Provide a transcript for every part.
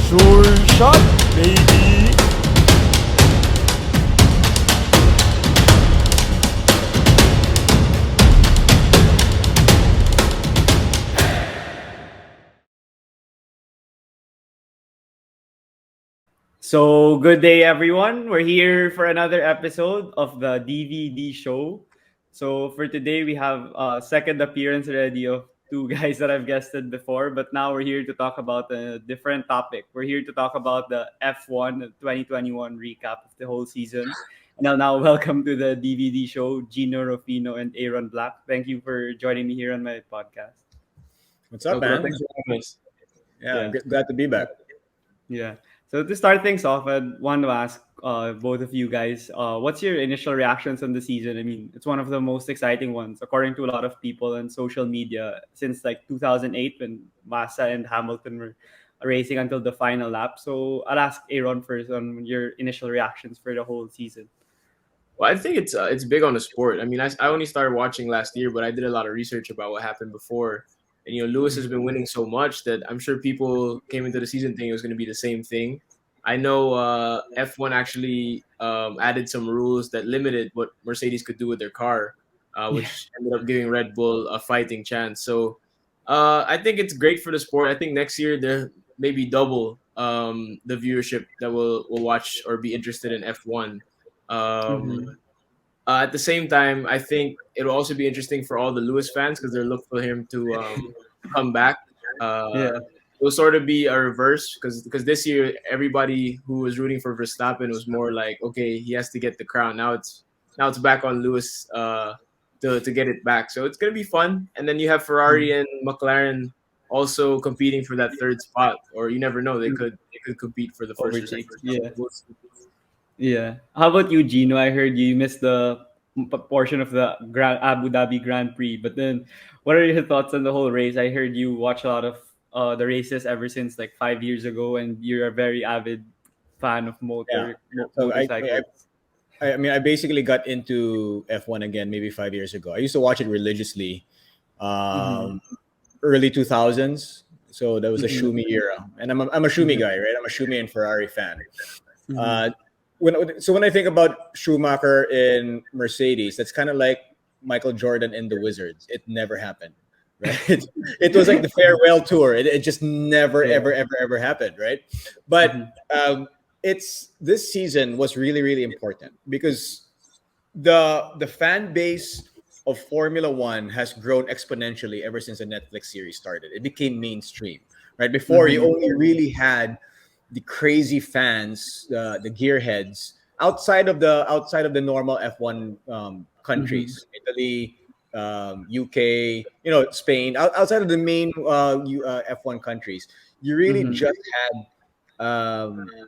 Sure shot, baby! So, good day, everyone. We're here for another episode of the DVD show. So, for today, we have a second appearance already of two guys that I've guested before, but now we're here to talk about a different topic. We're here to talk about the F1 2021 recap of the whole season. And I'll now welcome to the DVD show Jinno Rufino and Aaron Black. Thank you for joining me here on my podcast. What's up, Bro, man? thanks for having us. Yeah, Yeah. glad to be back. Yeah. So to start things off, I'd want to ask both of you guys, what's your initial reactions on the season? I mean, it's one of the most exciting ones, according to a lot of people on social media, since like 2008 when Massa and Hamilton were racing until the final lap. So I'll ask Aaron first on your initial reactions for the whole season. Well, I think it's big on the sport. I mean, I only started watching last year, but I did a lot of research about what happened before. And Lewis has been winning so much that I'm sure people came into the season thinking it was going to be the same thing. I know F1 actually added some rules that limited what Mercedes could do with their car, which ended up giving Red Bull a fighting chance. So I think it's great for the sport. I think next year there maybe double the viewership that will watch or be interested in F1. Mm-hmm. At the same time, I think it'll also be interesting for all the Lewis fans because they're looking for him to come back. Yeah. It will sort of be a reverse because this year everybody who was rooting for Verstappen was more like, okay, he has to get the crown. Now it's back on Lewis to get it back. So it's gonna be fun. And then you have Ferrari and McLaren also competing for that third spot, or you never know, they could compete for the first or Overtake. second. Yeah. Yeah. How about you, Gino? I heard you missed the portion of the Abu Dhabi Grand Prix, but then what are your thoughts on the whole race? I heard you watch a lot of the races ever since like 5 years ago, and you're a very avid fan of Yeah. So motorcycles. I basically got into F1 again maybe 5 years ago. I used to watch it religiously, Mm-hmm. um, early 2000s. So that was a Mm-hmm. Schumi era, and I'm a Schumi guy, right? I'm a Schumi and Ferrari fan. Mm-hmm. Uh, when I think about Schumacher in Mercedes, that's kind of like Michael Jordan in the Wizards. It never happened, right? It was like the farewell tour. It just never, Yeah. ever happened, right? But Mm-hmm. it's this season was really, really important because the fan base of Formula One has grown exponentially ever since the Netflix series started. It became mainstream, right? Before you Mm-hmm. only really had the crazy fans, the gearheads outside of the normal F1 Mm-hmm. countries, Italy, UK, Spain, outside of the main F1 countries. You really Mm-hmm. just had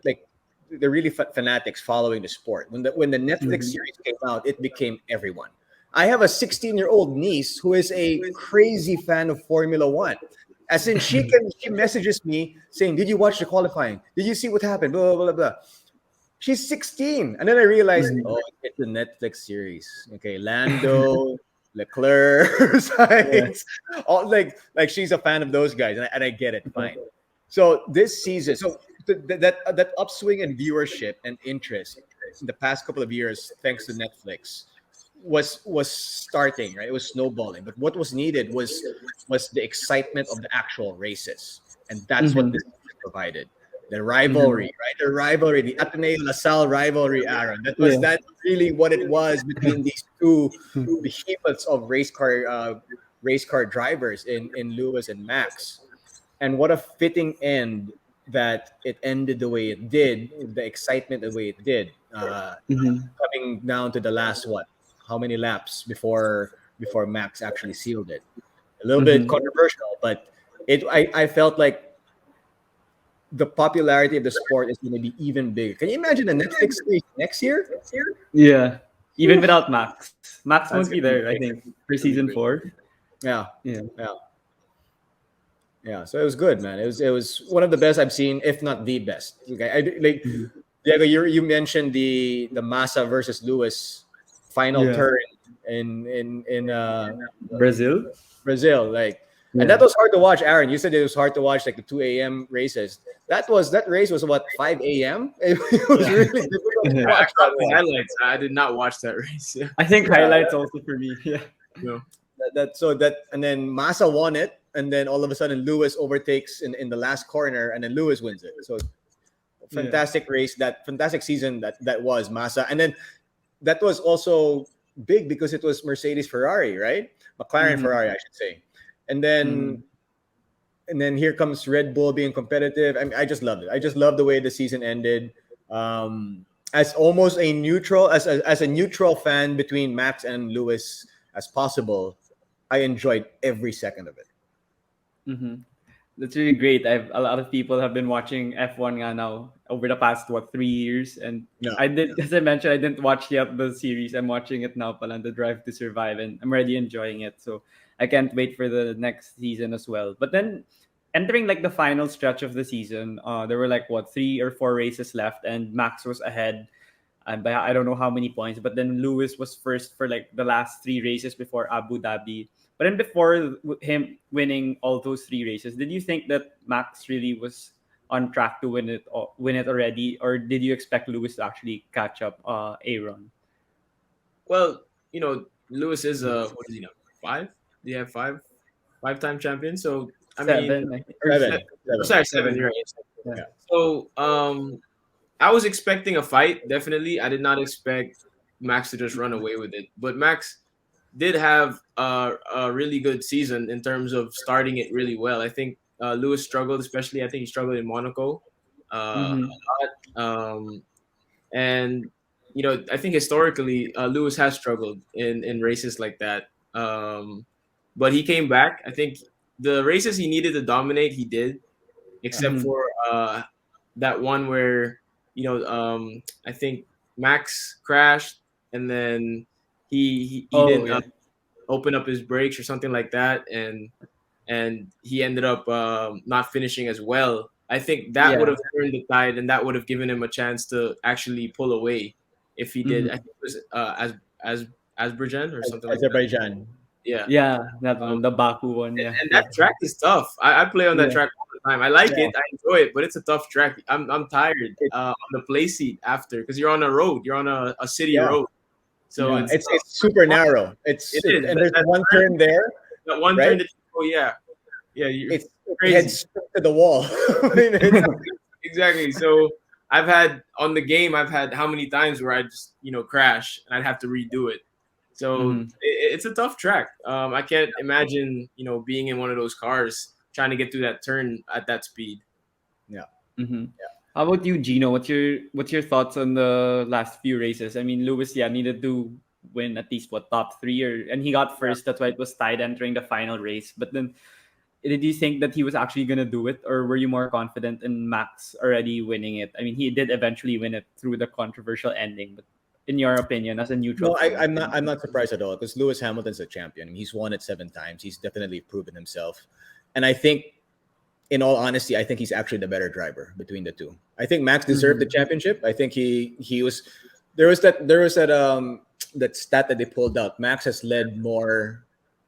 like the really fanatics following the sport. When the Netflix Mm-hmm. series came out, it became everyone. I have a 16-year-old niece who is a crazy fan of Formula One. As in, she messages me saying, "Did you watch the qualifying? Did you see what happened?" Blah blah blah blah. She's 16, and then I realized, Mm-hmm. oh, it's a Netflix series. Okay, Lando, Leclerc, Yeah. Sainz, all like she's a fan of those guys, and I get it, fine. So this season, that upswing in viewership and interest in the past couple of years, thanks to Netflix, was starting, right? It was snowballing. But what was needed was the excitement of the actual races, and that's what Mm-hmm. this provided. The Mm-hmm. rivalry, right? The rivalry, the Ateneo LaSalle rivalry, Aaron. Yeah. That really what it was between these two behemoths of race car drivers in Lewis and Max. And what a fitting end that it ended the way it did, the excitement the way it did. Mm-hmm. Coming down to the last what? How many laps before Max actually sealed it? A little bit Mm-hmm. controversial, but I felt like the popularity of the sport is going to be even bigger. Can you imagine a Netflix series next year? Yeah. Even Oof, without Max. Max that's won't going be to be there, I big. think, for It's gonna be season great. 4. Yeah, Yeah. yeah, yeah. So it was good, man. It was one of the best I've seen, if not the best. Okay, like Mhm. Diego, you mentioned the Massa versus Lewis final Yeah. turn in Brazil? Brazil. Like And that was hard to watch, Aaron. You said it was hard to watch, like the 2 a.m. races. That race was what, 5 a.m. It was really difficult to I watch. caught the highlights. I did not watch that race. I think highlights also for me. Yeah. No. And then Massa won it, and then all of a sudden Lewis overtakes in the last corner, and then Lewis wins it. So fantastic race, that fantastic season that was Massa. And then that was also big because it was Mercedes Ferrari, right? McLaren Ferrari, I should say. And then here comes Red Bull being competitive. I mean, I just loved it. I just loved the way the season ended. As almost a neutral, as a neutral fan between Max and Lewis as possible, I enjoyed every second of it. That's really great. A lot of people have been watching F1 now over the past 3 years, and I did, as I mentioned, I didn't watch yet the series. I'm watching it now, pala, the Drive to Survive, and I'm already enjoying it. So I can't wait for the next season as well. But then entering like the final stretch of the season, there were like 3 or 4 races left, and Max was ahead. And by I don't know how many points, but then Lewis was first for like the last 3 races before Abu Dhabi. But then before him winning all those 3 races, did you think that Max really was on track to win it already, or did you expect Lewis to actually catch up Aaron? Well, Lewis is what is he now? 5? Do you have 5-time champion? So I mean, 7. Sorry, 7. You're right. Yeah. So I was expecting a fight. Definitely, I did not expect Max to just run away with it. But Max did have a really good season in terms of starting it really well. I think Lewis struggled, especially. I think he struggled in Monaco a lot. And I think historically, Lewis has struggled in races like that. But he came back. I think the races he needed to dominate, he did, except for that one where I think Max crashed and then he didn't open up his brakes or something like that, and he ended up not finishing as well. I think that would have turned the tide, and that would have given him a chance to actually pull away if he did. I think it was Azerbaijan or something like that. Azerbaijan. Yeah, that one, the Baku one. Yeah, and that track is tough. I play on that track all the time. I like it. I enjoy it, but it's a tough track. I'm tired on the play seat after, because you're on a road. You're on a city road. So it's super narrow. And there's one turn there. That one turn that it's crazy. Head stuck to the wall. Exactly. So I've had how many times where I just crash and I'd have to redo it. So it's a tough track. I can't imagine being in one of those cars trying to get through that turn at that speed. Yeah. How about you, Gino? What's your thoughts on the last few races? I mean, Lewis, needed to win at least top 3, and he got first. That's why it was tied entering the final race. But then, did you think that he was actually gonna do it, or were you more confident in Max already winning it? I mean, he did eventually win it through the controversial ending, but in your opinion, as a neutral, I'm not surprised at all, because Lewis Hamilton's a champion. I mean, he's won it 7 times. He's definitely proven himself, and I think, in all honesty, I think he's actually the better driver between the two. I think Max deserved the championship. I think he was. There was that stat that they pulled out. Max has led more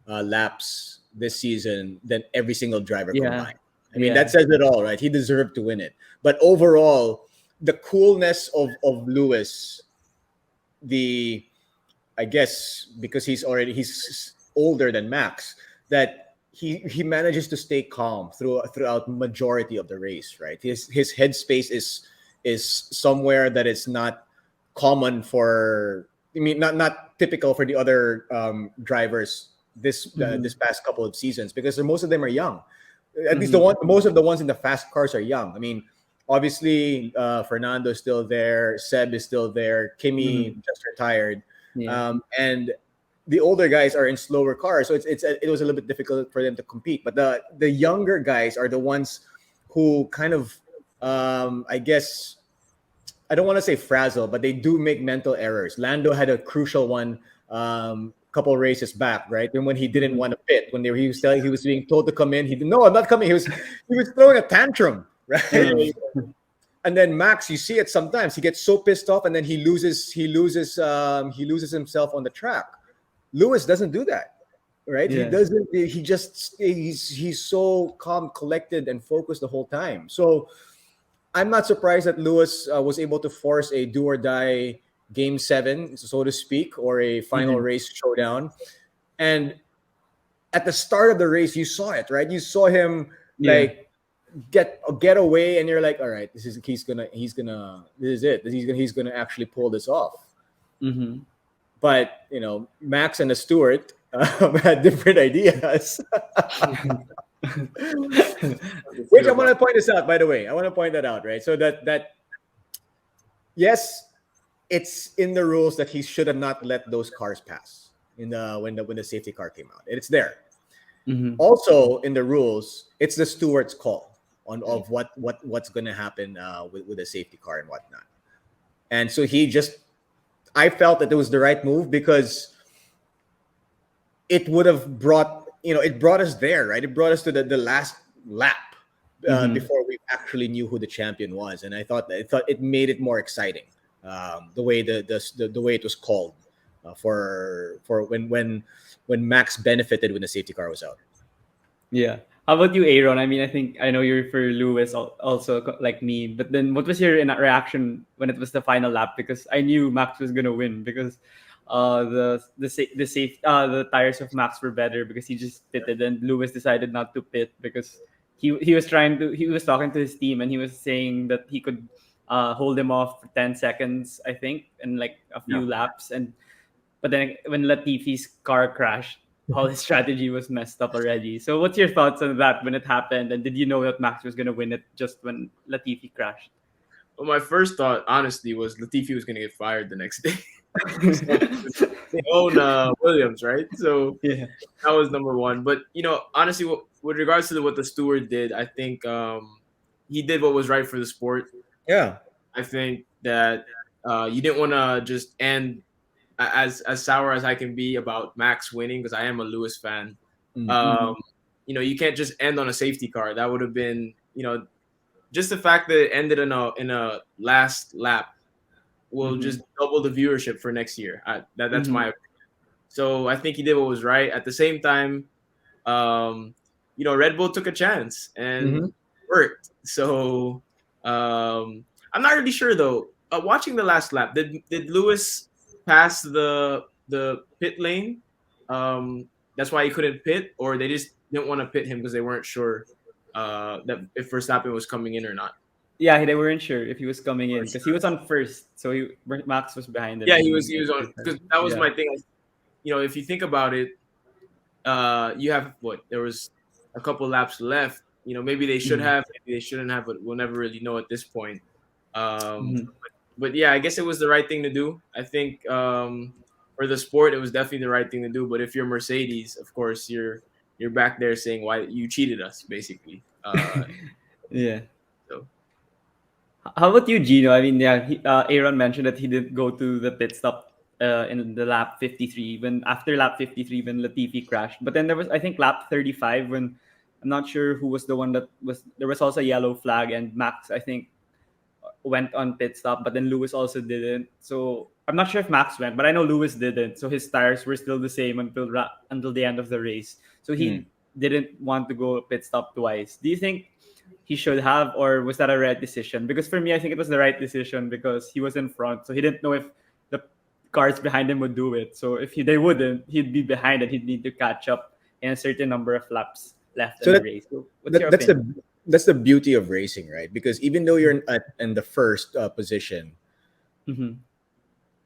laps this season than every single driver combined. I mean, that says it all, right? He deserved to win it. But overall, the coolness of Lewis, I guess because he's older than Max, that he manages to stay calm throughout majority of the race, right? His headspace is somewhere that it's not common for. I mean, not typical for the other drivers this past couple of seasons, because most of them are young. At least most of the ones in the fast cars are young. I mean, obviously Fernando is still there, Seb is still there, Kimi just retired, and the older guys are in slower cars, so it was a little bit difficult for them to compete. But the younger guys are the ones who kind of I guess, I don't want to say frazzle, but they do make mental errors. Lando had a crucial one couple races back, right? And when he didn't want to pit, when he was being told to come in, he didn't. No, I'm not coming. He was throwing a tantrum, right? And then Max, you see it sometimes. He gets so pissed off, and then he loses himself on the track. Lewis doesn't do that. right? He Yeah. doesn't. He just he's so calm, collected, and focused the whole time. So I'm not surprised that Lewis was able to force a do or die game seven, so to speak, or a final Mhm. race showdown. And at the start of the race, you saw it, right? You saw him Yeah. like get away, and you're like, all right, this is this is it. He's gonna actually pull this off. Mhm. But Max and the Stewart had different ideas. I Which feel I want about to point this out, by the way. I want to point that out, right? So that yes, it's in the rules that he should have not let those cars pass in the when the safety car came out. It's there. Mhm. Also in the rules, it's the steward's call on of what's going to happen with the safety car and whatnot. And so I felt that it was the right move because it would have it brought us there, right? It brought us to the last lap Mhm. before we actually knew who the champion was, and I thought it made it more exciting, the way the way it was called, for when Max benefited when the safety car was out. Yeah. How about you, Aaron? I mean, I know you're for Lewis also like me, but then what was your reaction when it was the final lap? Because I knew Max was gonna win because the tires of Max were better because he just pitted and Lewis decided not to pit because he was talking to his team and he was saying that he could hold him off for 10 seconds, I think, and like a Yeah. few laps. And but then when Latifi's car crashed, all his strategy was messed up already. So what's your thoughts on that when it happened? And did you know that Max was gonna win it just when Latifi crashed? well, my first thought, honestly, was Latifi was going to get fired the next day. So, they own Williams, right? So Yeah. that was number one. But honestly, with regards to what the steward did, I think he did what was right for the sport. Yeah. I think that you didn't want to just end as sour as I can be about Max winning because I am a Lewis fan. Mm. Mhm. Um, you can't just end on a safety car. That would have been, just the fact that it ended in a last lap will Mhm. just double the viewership for next year. That's Mhm. my opinion. So I think he did what was right. At the same time, um, Red Bull took a chance and Hmm. worked. So I'm not really sure though. Watching the last lap, did Lewis pass the pit lane? That's why he couldn't pit, or they just didn't want to pit him because they weren't sure that if Verstappen was coming in or not. Yeah, they weren't sure if he was coming in Weren't because sure. he was on first, so Max was behind him, Yeah, and he was on because that was yeah. my thing. If you think about it, you have what there was a couple laps left. Maybe they should Mhm. have, maybe they shouldn't have, but we'll never really know at this point. Um, Mhm. but yeah, I guess it was the right thing to do. I think for the sport, it was definitely the right thing to do. But if you're Mercedes, of course, you're back there saying why you cheated us, basically. Yeah. So How about you, Gino? I mean, yeah, Aaron mentioned that he didn't go to the pit stop in the lap 53 when after lap 53 when Latifi crashed. But then there was I think lap 35 when I'm not sure who was the one that was there was also a yellow flag and Max I think went on pit stop, but then Lewis also didn't. So I'm not sure if Max went, but I know Lewis didn't. So his tires were still the same until the end of the race. So Mm. he didn't want to go pit stop twice. Do you think he should have, or was that a right decision? Because for me, I think it was the right decision because he was in front, so he didn't know if the cars behind him would do it. So if they wouldn't, he'd be behind and he'd need to catch up in a certain number of laps left in So the race. So what's your that's the opinion? that's the beauty of racing, right? Because even though you're in the first position, Mm-hmm.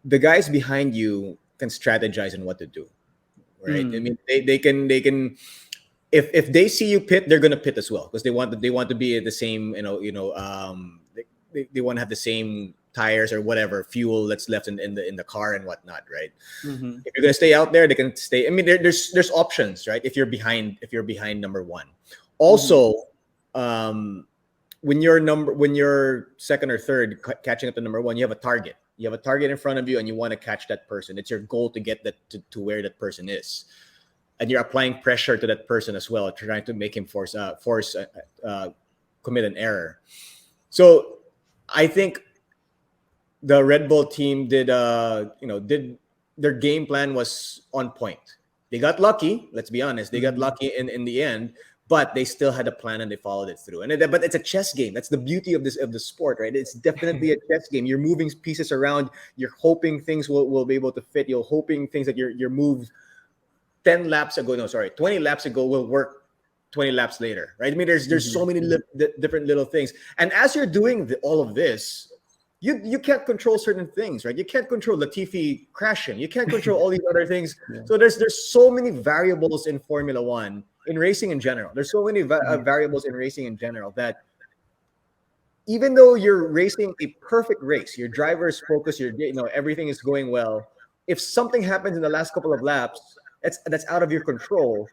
the guys behind you can strategize on what to do, right? I Mm-hmm. mean, they can if they see you pit, they're gonna pit as well because they want to be at the same, they want to have the same tires or whatever fuel that's left in the car and whatnot, right? Mm-hmm. If you're gonna stay out there, they can stay. I mean, there's options, right? If you're behind number one, Mm-hmm. also, um, when you're second or third, catching up to number one, you have a target. You have a target in front of you, and you want to catch that person. It's your goal to get that to where that person is, and you're applying pressure to that person as well, trying to make him commit an error. So, I think the Red Bull team did their game plan was on point. They got lucky. Let's be honest. They got lucky in the end, but they still had a plan and they followed it through. But it's a chess game. That's the beauty of the sport, right? It's definitely a chess game. You're moving pieces around. You're hoping things will be able to fit. You're hoping things that your move 20 laps ago will work 20 laps later, right? I mean, there's so many different little things. And as you're doing all of this, you can't control certain things, right? You can't control Latifi crashing. You can't control all these other things. Yeah. So there's so many variables in Formula One, in racing in general. There's so many variables in racing in general that even though you're racing a perfect race, your driver's focus, everything is going well. If something happens in the last couple of laps, that's out of your control,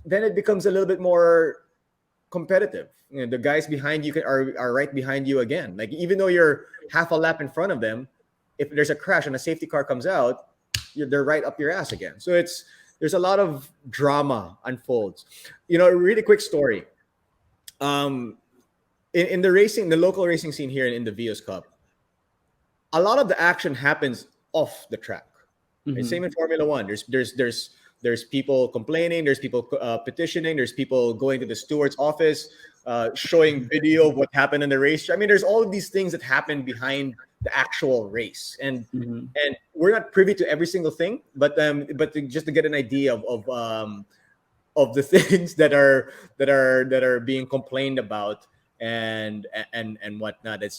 then it becomes a little bit more competitive. The guys behind you are right behind you again. Like, even though you're half a lap in front of them, if there's a crash and a safety car comes out, they're right up your ass again. So there's a lot of drama unfolds. A really quick story. In the local racing scene here in the Vios Cup, a lot of the action happens off the track. Mm-hmm. Same in Formula One. There's people complaining. There's people petitioning. There's people going to the steward's office, showing video of what happened in the race. I mean, there's all of these things that happen behind the actual race, and we're not privy to every single thing. But just to get an idea of the things that are being complained about and whatnot. It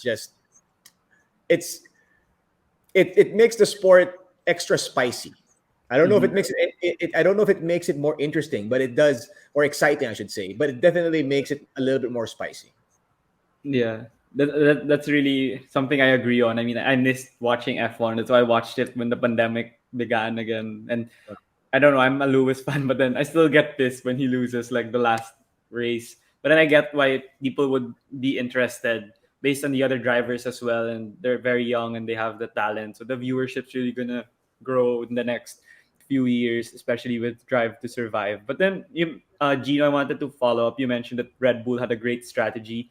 makes the sport extra spicy. I don't know if it makes it. I don't know if it makes it more interesting, but it does, or exciting, I should say. But it definitely makes it a little bit more spicy. Yeah, that's really something I agree on. I mean, I missed watching F1. That's why I watched it when the pandemic began again. And I don't know, I'm a Lewis fan, but then I still get pissed when he loses, like the last race. But then I get why people would be interested based on the other drivers as well. And they're very young and they have the talent. So the viewership's really gonna grow in the next few years, especially with Drive to Survive. But then, Jinno, I wanted to follow up. You mentioned that Red Bull had a great strategy,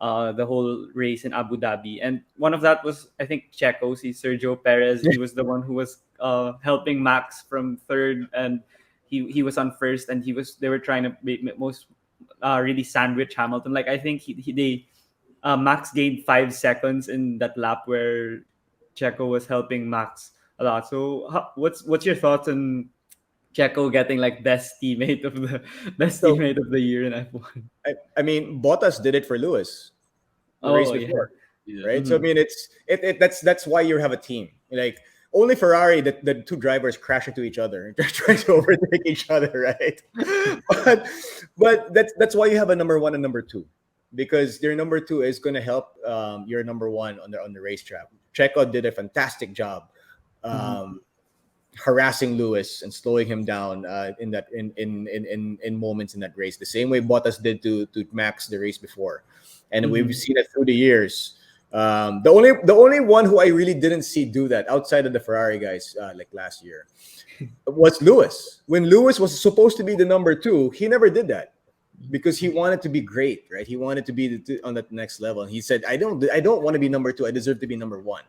the whole race in Abu Dhabi, and one of that was, I think, Checo's. Sergio Perez. He was the one who was helping Max from third, and he was on first, and they were trying to really sandwich Hamilton. Like, I think Max gained 5 seconds in that lap where Checo was helping Max a lot. So what's your thoughts on Checo getting like best teammate of the year in F1? I mean, Bottas did it for Lewis the race before, right? Mm-hmm. So I mean, that's why you have a team. Like, only Ferrari that the two drivers crash into each other, they're trying to overtake each other, right? but that's why you have a number one and number two, because their number two is going to help your number one on the racetrack. Checo did a fantastic job. Harassing Lewis and slowing him down in moments in that race, the same way Bottas did to Max the race before, and we've seen it through the years. The only one who I really didn't see do that outside of the Ferrari guys, like last year, was Lewis. When Lewis was supposed to be the number two, he never did that because he wanted to be great, right? He wanted to be on that next level. And he said, "I don't want to be number two. I deserve to be number one."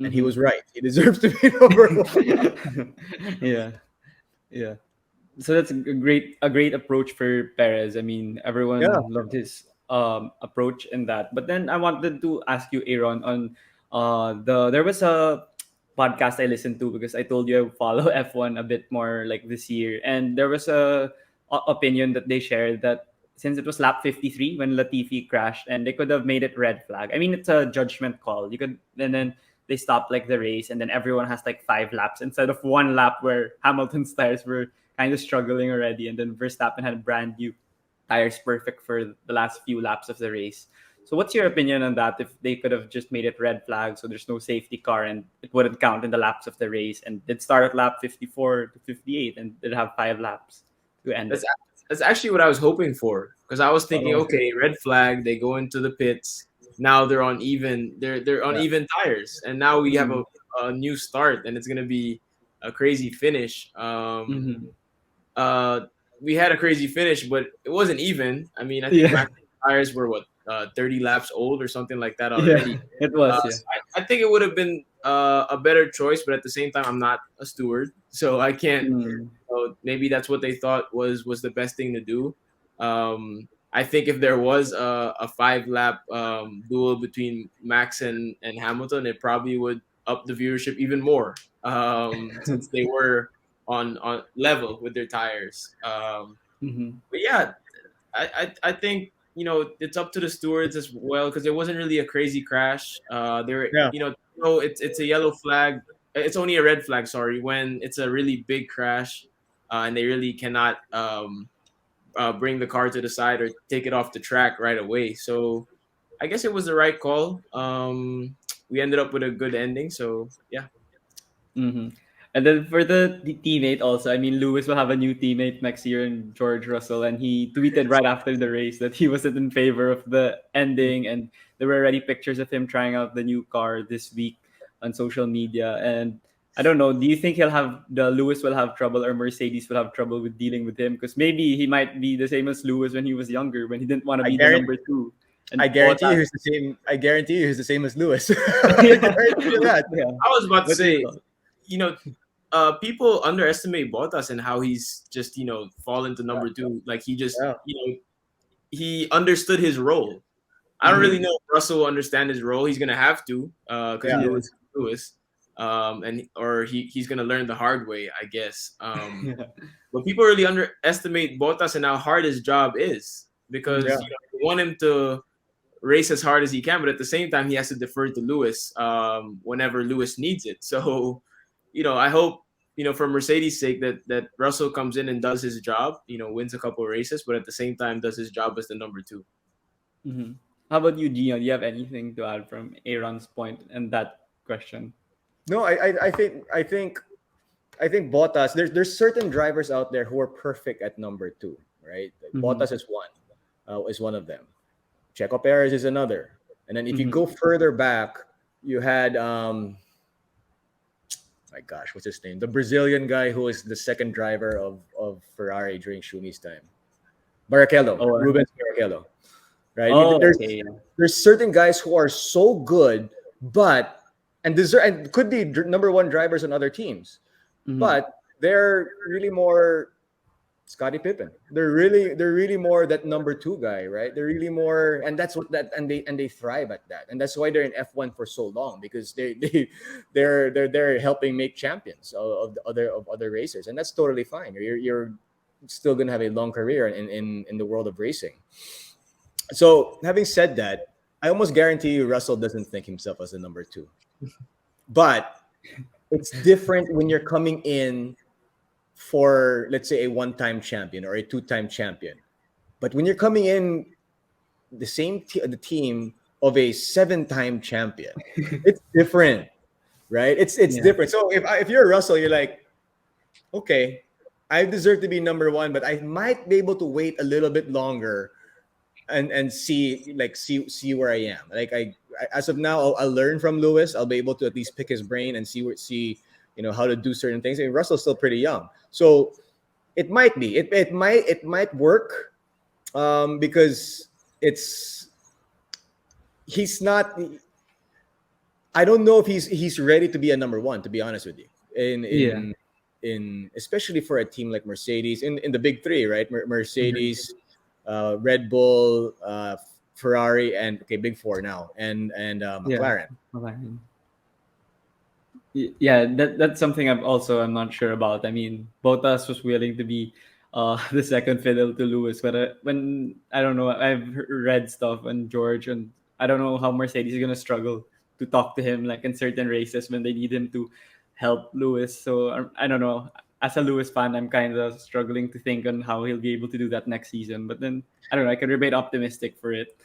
And he was right. He deserves to be number one. Yeah. So that's a great approach for Perez. I mean, everyone loved his approach in that. But then I wanted to ask you, Aaron, on there was a podcast I listened to because I told you I follow F1 a bit more like this year, and there was a opinion that they shared that since it was lap 53 when Latifi crashed, and they could have made it red flag. I mean, it's a judgment call. You could, and then they stopped like the race, and then everyone has like 5 laps instead of 1 lap where Hamilton's tires were kind of struggling already, and then Verstappen had brand new tires perfect for the last few laps of the race. So what's your opinion on that? If they could have just made it red flag, so there's no safety car and it wouldn't count in the laps of the race, and they'd start at lap 54 to 58 and they'd have 5 laps to end. That's actually what I was hoping for, because I was thinking, okay, red flag, they go into the pits. Now they're on even even tires, and now we have a new start, and it's gonna be a crazy finish. We had a crazy finish, but it wasn't even. I mean, I think Max tires were 30 laps old or something like that Yeah, already. it was. So I think it would have been a better choice, but at the same time, I'm not a steward, so I can't. Mm. So maybe that's what they thought was the best thing to do. I think if there was a 5 lap duel between Max and Hamilton, it probably would up the viewership even more, since they were on level with their tires. Mm-hmm. But yeah, I think it's up to the stewards as well, because it wasn't really a crazy crash. There, Yeah. it's a yellow flag. It's only a red flag, sorry, when it's a really big crash, and they really cannot bring the car to the side or take it off the track right away. So I guess it was the right call. We ended up with a good ending. So yeah. Mm-hmm. And then for the teammate also, I mean, Lewis will have a new teammate next year in George Russell, and he tweeted right after the race that he wasn't in favor of the ending, and there were already pictures of him trying out the new car this week on social media. And I don't know, do you think the Lewis will have trouble, or Mercedes will have trouble with dealing with him? Because maybe he might be the same as Lewis when he was younger, when he didn't want to I be the guarantee, number two. And I guarantee you Bottas- he's the same. I guarantee you he's the same as Lewis. I guarantee you that. Yeah. I was about to What do you say, thought? you know, people underestimate Bottas and how he's just fallen to number two. Like he just Yeah. he understood his role. I don't really know if Russell will understand his role. He's gonna have to, because Yeah. Lewis, and or he's gonna learn the hard way, I guess. Yeah. But people really underestimate Bottas and how hard his job is, because Yeah. you want him to race as hard as he can, but at the same time he has to defer to Lewis whenever Lewis needs it. So, I hope for Mercedes' sake that Russell comes in and does his job, wins a couple of races, but at the same time does his job as the number two. Mm-hmm. How about you, Gino? Do you have anything to add from Aaron's point and that question? No, I think Bottas. There's certain drivers out there who are perfect at number two, right? Bottas is one of them. Checo Perez is another. And then if you go further back, you had my gosh, what's his name? The Brazilian guy who was the second driver of Ferrari during Schumi's time. Barrichello, Oh, Rubens Barrichello. Right? Oh, there's okay. there's certain guys who are so good, but and deserve and could be number one drivers on other teams, but they're really more Scottie Pippen. They're really more that number two guy, right? They're really more, and that's what that and they thrive at that, and that's why they're in F1 for so long, because they're helping make champions of other racers, and that's totally fine. You're still gonna have a long career in the world of racing. So, having said that, I almost guarantee you Russell doesn't think himself as a number two. But it's different when you're coming in for, let's say, a one-time champion or a two-time champion. But when you're coming in the the team of a seven-time champion, it's different, right? It's different. So if you're a Russell, you're like, okay, I deserve to be number one, but I might be able to wait a little bit longer and see where I am. Like I as of now, I'll learn from Lewis. I'll be able to at least pick his brain and see how to do certain things. I mean, Russell's still pretty young, so it might be it might work, because he's not. I don't know if he's ready to be a number one. To be honest with you, in especially for a team like Mercedes in the big three, right? Mercedes. Red Bull, Ferrari, and big four now, and McLaren. McLaren. Yeah, that's something I'm not sure about. I mean, Bottas was willing to be the second fiddle to Lewis, but when I don't know, I've read stuff on George, and I don't know how Mercedes is gonna struggle to talk to him like in certain races when they need him to help Lewis. So I don't know. As a Lewis fan, I'm kind of struggling to think on how he'll be able to do that next season. But then I don't know. I can remain optimistic for it.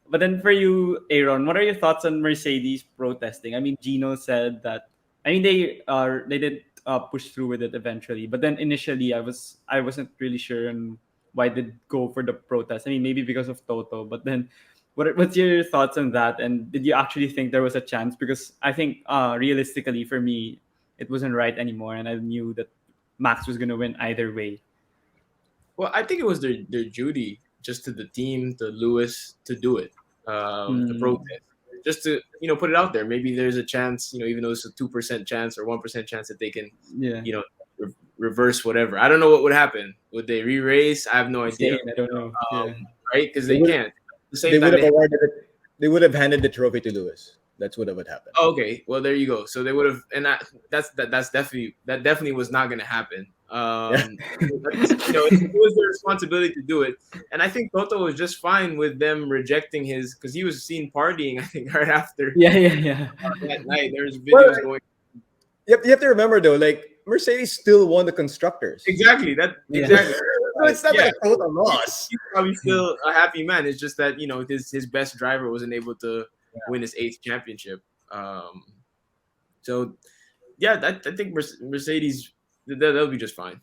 But then for you, Aaron, what are your thoughts on Mercedes protesting? I mean, Gino said that. I mean, they did push through with it eventually. But then initially, I wasn't really sure on why they go for the protest. I mean, maybe because of Toto. But then, what's your thoughts on that? And did you actually think there was a chance? Because I think realistically, for me, it wasn't right anymore, and I knew that Max was gonna win either way. Well, I think it was their duty just to the team, to Lewis, to do it, to protest, just to put it out there. Maybe there's a chance, even though it's a 2% chance or 1% chance that they can, reverse whatever. I don't know what would happen. Would they re-race? I have no idea. I don't know. Right? Because they can't. At the same They time, would have awarded it. They would have handed the trophy to Lewis. That's what would happen. Okay, well there you go. So they would have, and that's definitely was not going to happen. It was their responsibility to do it, and I think Toto was just fine with them rejecting his, because he was seen partying. I think right after. That night, there's videos going. You have to remember though, like Mercedes still won the constructors. Exactly. Exactly. So it's not like a total loss. He's probably still a happy man. It's just that his best driver wasn't able to win his 8th championship. So yeah, I think Mercedes they'll be just fine.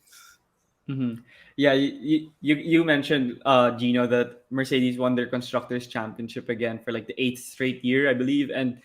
Mm-hmm. Yeah, you mentioned Gino, that Mercedes won their constructors championship again for like the 8th straight year, I believe, and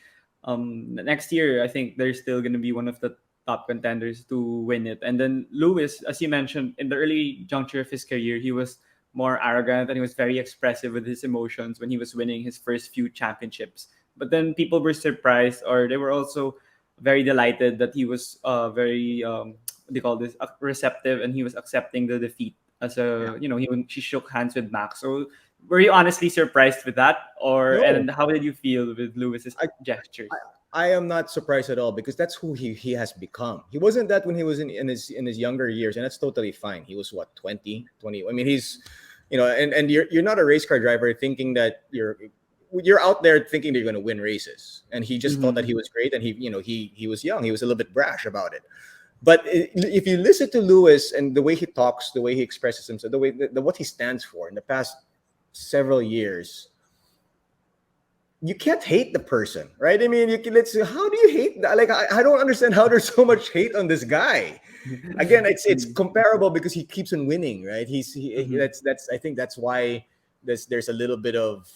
next year I think they're still going to be one of the top contenders to win it. And then Lewis, as you mentioned, in the early juncture of his career, he was more arrogant and he was very expressive with his emotions when he was winning his first few championships. But then people were surprised, or they were also very delighted that he was very what do you call this, receptive, and he was accepting the defeat as she shook hands with Max. So were you honestly surprised with that, or No. and how did you feel with Lewis's gestures? I am not surprised at all, because that's who he has become. He wasn't that when he was in his younger years, and that's totally fine. He was what, 20. I mean, he's and you're not a race car driver thinking that you're out there thinking that you're going to win races, and he just thought that he was great, and he was young, he was a little bit brash about it. But if you listen to Lewis and the way he talks, the way he expresses himself, the way what he stands for in the past several years, you can't hate the person, right? I mean, how do you hate that? Like, I don't understand how there's so much hate on this guy. Again, it's comparable because he keeps on winning, right? That's I think that's why there's a little bit of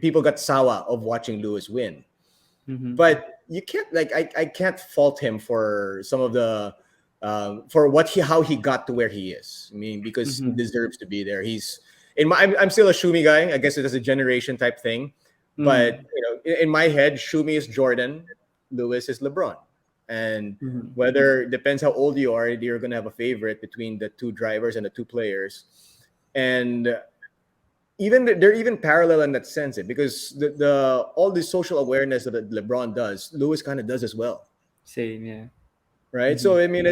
people got sour of watching Lewis win. But you can't, like, I can't fault him for some of the for how he got to where he is. I mean, because he deserves to be there. I'm still a Shumi guy. I guess it is a generation type thing. But in my head, Shumi is Jordan, Lewis is LeBron. And whether, depends how old you are, you're gonna have a favorite between the two drivers and the two players. And they're even parallel in that sense, because the all the social awareness that LeBron does, Lewis kind of does as well. Same, yeah. Right. So I mean,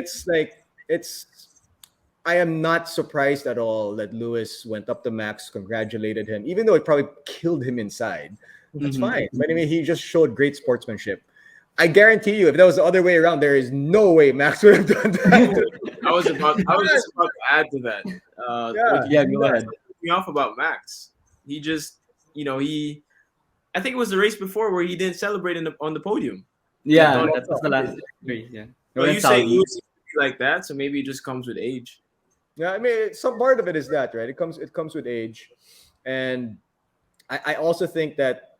I am not surprised at all that Lewis went up to Max, congratulated him, even though it probably killed him inside. That's fine. But I mean, he just showed great sportsmanship. I guarantee you, if that was the other way around, there is no way Max would have done that. I was just about to add to that. Go ahead. Me off about Max. He just, I think it was the race before where he didn't celebrate on the podium. Yeah, that was the last race. Yeah. Well, you say Lewis used to be like that, so maybe it just comes with age. Yeah, I mean, some part of it is that, right? It comes with age, and I also think that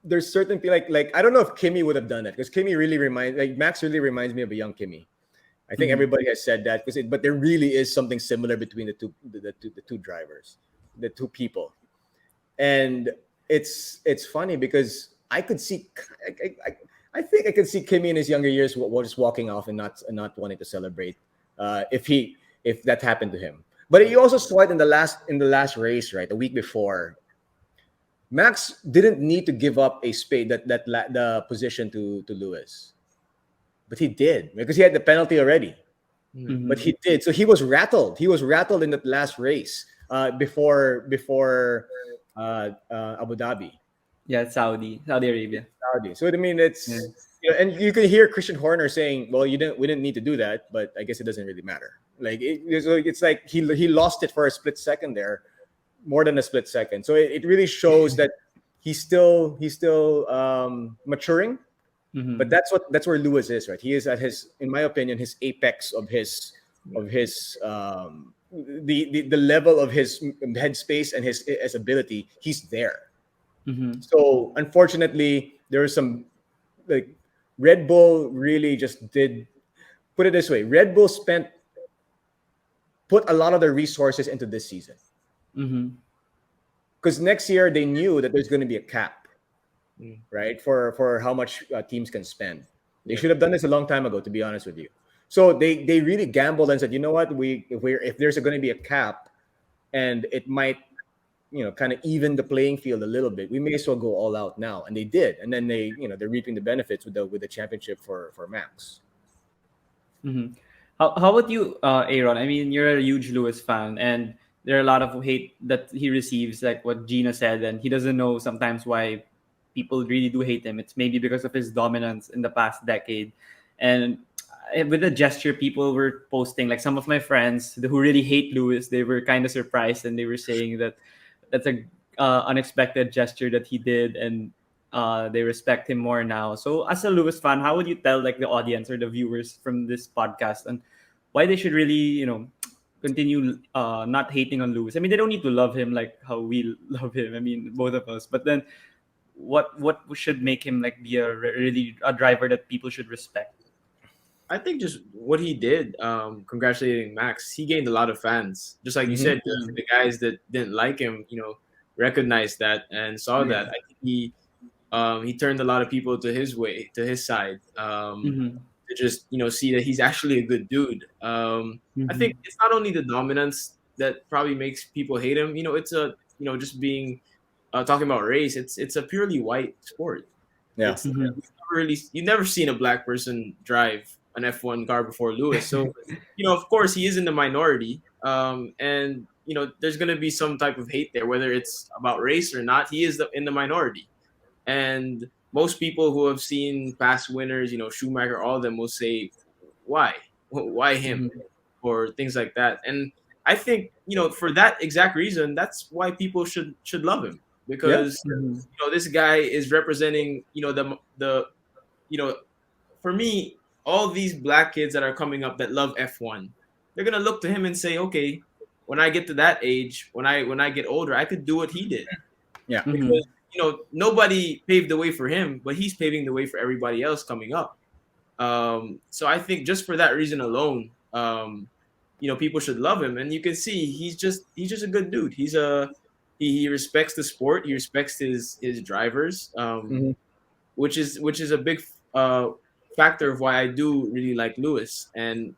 there's certain people like I don't know if Kimi would have done it, because Kimi really Max really reminds me of a young Kimi. I think everybody has said that, but there really is something similar between the two drivers, the two people, and it's funny because I could see, I think I could see Kimi in his younger years just walking off and not wanting to celebrate if that happened to him. But you also saw it in the last race, right? The week before, Max didn't need to give up a spade the position to Lewis. But he did, because he had the penalty already. But he did. So he was rattled. He was rattled in that last race before Abu Dhabi. Yeah, Saudi Arabia. So I mean, and you can hear Christian Horner saying, "Well, we didn't need to do that, but I guess it doesn't really matter." Like it's like he lost it for a split second there, more than a split second. So it really shows that he's still maturing. But that's where Lewis is, right? He is at in my opinion, his apex of his the level of his headspace and his ability. He's there. So unfortunately, there was some, like, Red Bull really just did. Put it this way: Red Bull spent put a lot of their resources into this season. Because next year they knew that there's going to be a cap, right, for how much teams can spend. They should have done this a long time ago, to be honest with you. So they really gambled and said, you know what, if there's going to be a cap, and it might, kind of even the playing field a little bit, we may as well go all out now. And they did, and then they're reaping the benefits with the championship for Max. How about you, Aaron? I mean, you're a huge Lewis fan, and there are a lot of hate that he receives, like what Gina said, and he doesn't know sometimes why people really do hate him. It's maybe because of his dominance in the past decade. And with the gesture, people were posting, like some of my friends who really hate Lewis, they were kind of surprised, and they were saying that that's a unexpected gesture that he did, and they respect him more now. So as a Lewis fan, how would you tell like the audience or the viewers from this podcast and why they should really, continue not hating on Lewis? I mean, they don't need to love him like how we love him. I mean, both of us. But then what should make him like be a driver that people should respect? I think just what he did, congratulating Max, he gained a lot of fans. Just like you said, the guys that didn't like him, recognized that and saw that. I think he turned a lot of people to his side, to just see that he's actually a good dude. I think it's not only the dominance that probably makes people hate him. It's just being talking about race. It's a purely white sport. Yeah, you've never seen a black person drive an F1 car before Lewis. So, of course he is in the minority. And, there's going to be some type of hate there, whether it's about race or not. He is in the minority. And most people who have seen past winners, Schumacher, all of them will say, why him? Or things like that. And I think, for that exact reason, that's why people should love him. Because, this guy is representing, for me, all these black kids that are coming up that love F1, they're gonna look to him and say, okay, when I get to that age, when I get older, I could do what he did. Yeah. Because nobody paved the way for him, but he's paving the way for everybody else coming up. So I think just for that reason alone, people should love him. And you can see he's just a good dude. He respects the sport. He respects his drivers, which is a big factor of why I do really like Lewis and